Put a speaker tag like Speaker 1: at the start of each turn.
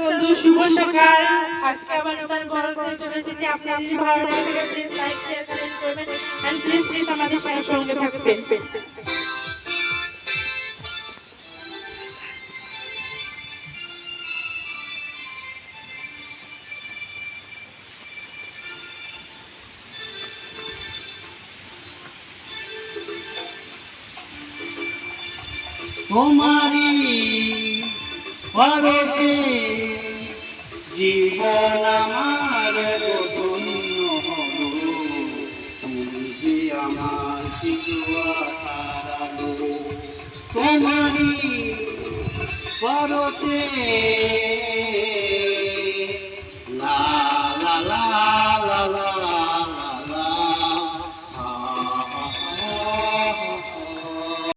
Speaker 1: বন্ধু, শুভ সকাল। আজকে আবার নতুন বড় করে চলে এসেছি। আপনার যদি ভালো লাগে থাকে প্লিজ লাইক শেয়ার কমেন্ট করবেন এন্ড প্লিজ আমাদের সঙ্গে থাকবেন।
Speaker 2: তোমারি ভারতে জীবন আমার ধন্য হলো, তুমি যে আমার তোমারি ভারতে